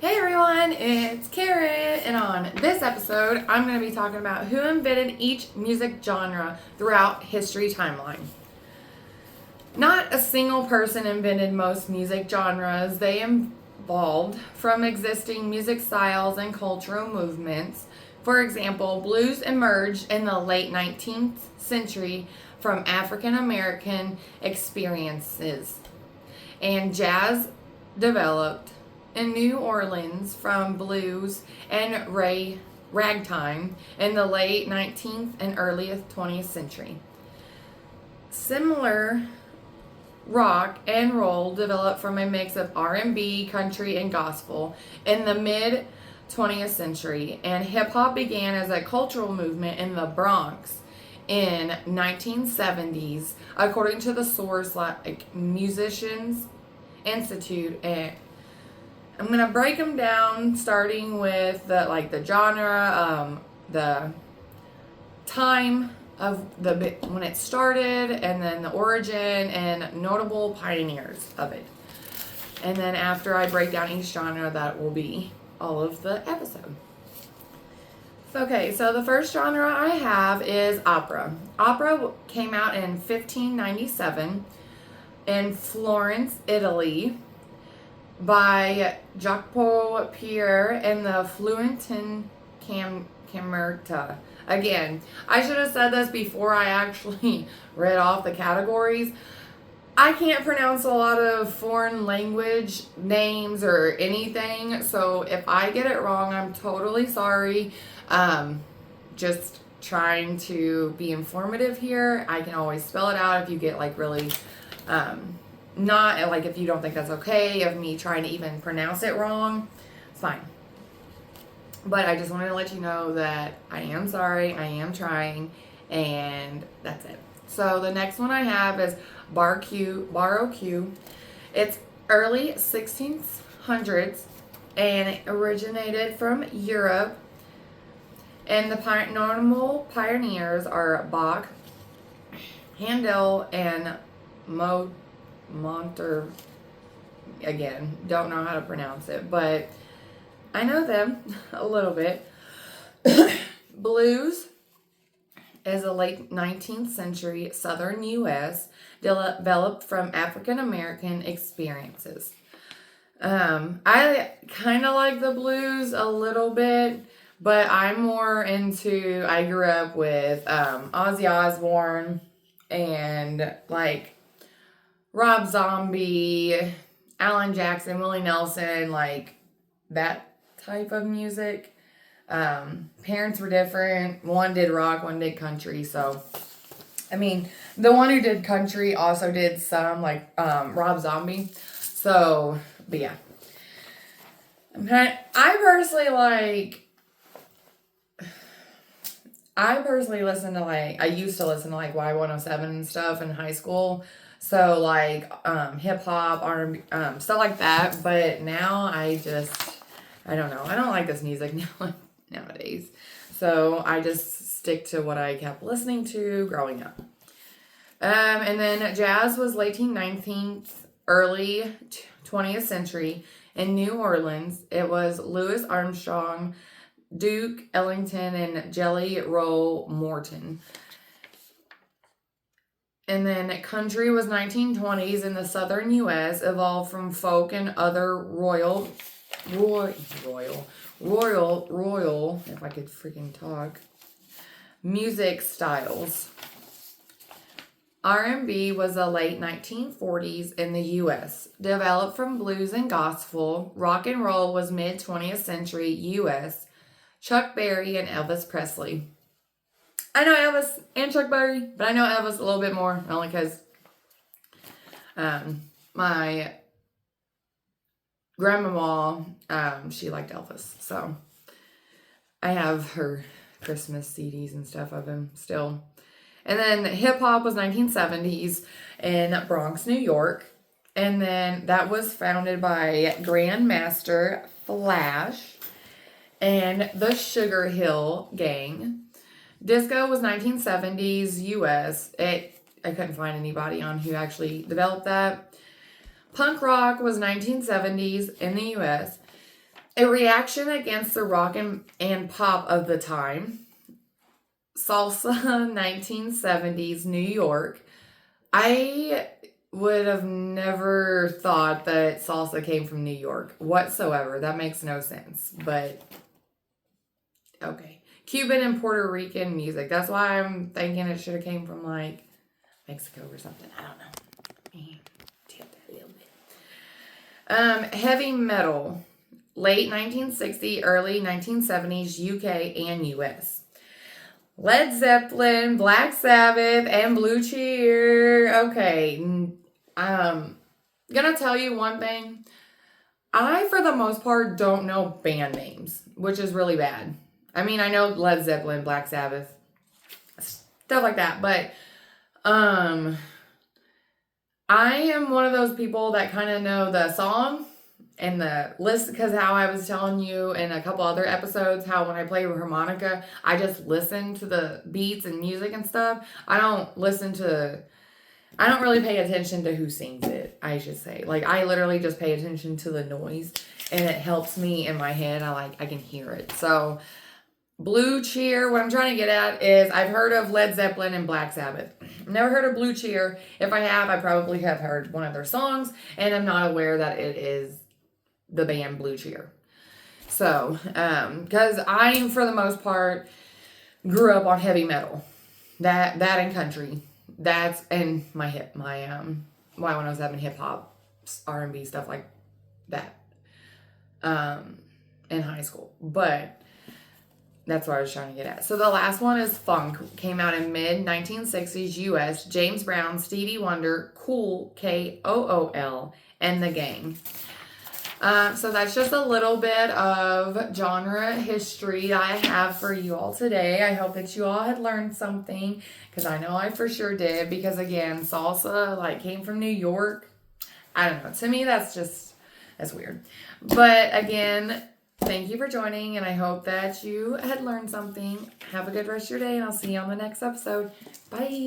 Hey everyone, it's Karen, and on this episode, I'm going to be talking about who invented each music genre throughout history timeline. Not a single person invented most music genres. They evolved from existing music styles and cultural movements. For example, blues emerged in the late 19th century from African American experiences, and jazz developed in New Orleans from blues and ragtime in the late 19th and early 20th century. Similar rock and roll developed from a mix of R&B, country, and gospel in the mid 20th century, and hip hop began as a cultural movement in the Bronx in 1970s, according to the source like Musicians Institute. And I'm gonna break them down, starting with the genre, the time of the when it started, and then the origin and notable pioneers of it. And then after I break down each genre, that will be all of the episode. Okay, so the first genre I have is opera. Opera came out in 1597 in Florence, Italy, by Jacopo Pierre and the Florentine Camerata. Again, I should have said this before I actually read off the categories. I can't pronounce a lot of foreign language names or anything, so if I get it wrong, I'm totally sorry. Just trying to be informative here. I can always spell it out if you get really not like if you don't think that's okay of me trying to even pronounce it wrong. It's fine. But I just wanted to let you know that I am sorry, I am trying, and that's it. So the next one I have is Baroque. It's early 1600s and it originated from Europe. And the notable pioneers are Bach, Handel, and Monter. Again, don't know how to pronounce it, but I know them a little bit. Blues is a late 19th century southern U.S. developed from African American experiences. I kind of like the blues a little bit, but I'm more into, I grew up with Ozzy Osbourne and Rob Zombie, Alan Jackson, Willie Nelson, that type of music. Parents were different. One did rock, one did country. So, I mean, the one who did country also did some Rob Zombie. So, but yeah. I personally listen to I used to listen to Y107 and stuff in high school. So hip hop, R&B, stuff like that. But now I don't know. I don't like this music nowadays. So I just stick to what I kept listening to growing up. And then jazz was late 19th, early 20th century in New Orleans. It was Louis Armstrong, Duke Ellington, and Jelly Roll Morton. And then country was 1920s in the southern U.S., evolved from folk and other royal, if I could freaking talk, music styles. R&B was the late 1940s in the U.S., developed from blues and gospel. Rock and roll was mid 20th century U.S., Chuck Berry and Elvis Presley. I know Elvis and Chuck Berry, but I know Elvis a little bit more, only because my grandmama, she liked Elvis. So I have her Christmas CDs and stuff of him still. And then hip hop was 1970s in Bronx, New York. And then that was founded by Grandmaster Flash and the Sugar Hill Gang. Disco was 1970s US. I couldn't find anybody on who actually developed that. Punk rock was 1970s in the US. A reaction against the rock and pop of the time. Salsa, 1970s, New York. I would have never thought that salsa came from New York whatsoever. That makes no sense. But, okay. Cuban and Puerto Rican music. That's why I'm thinking it should have came from, like, Mexico or something. I don't know. Let me tip that a little bit. Heavy metal. Late 1960s, early 1970s, UK and US. Led Zeppelin, Black Sabbath, and Blue Cheer. Okay. Gonna tell you one thing. I, for the most part, don't know band names, which is really bad. I mean, I know Led Zeppelin, Black Sabbath, stuff like that, but I am one of those people that kind of know the song and the list, because how I was telling you in a couple other episodes, how when I play harmonica, I just listen to the beats and music and stuff. I don't really pay attention to who sings it, I should say. Like, I literally just pay attention to the noise, and it helps me in my head. I can hear it. So, Blue Cheer, what I'm trying to get at is I've heard of Led Zeppelin and Black Sabbath. Never heard of Blue Cheer. If I have, I probably have heard one of their songs, and I'm not aware that it is the band Blue Cheer. So, because I, for the most part, grew up on heavy metal. That and country. That's, and my Y107 hip hop, R&B, stuff like that, in high school. But that's what I was trying to get at. So the last one is funk. Came out in mid-1960s US. James Brown, Stevie Wonder, Kool, Kool, and The Gang. So that's just a little bit of genre history I have for you all today. I hope that you all had learned something, because I know I for sure did. Because again, salsa came from New York. I don't know. To me, that's weird. But again, thank you for joining, and I hope that you had learned something. Have a good rest of your day, and I'll see you on the next episode. Bye.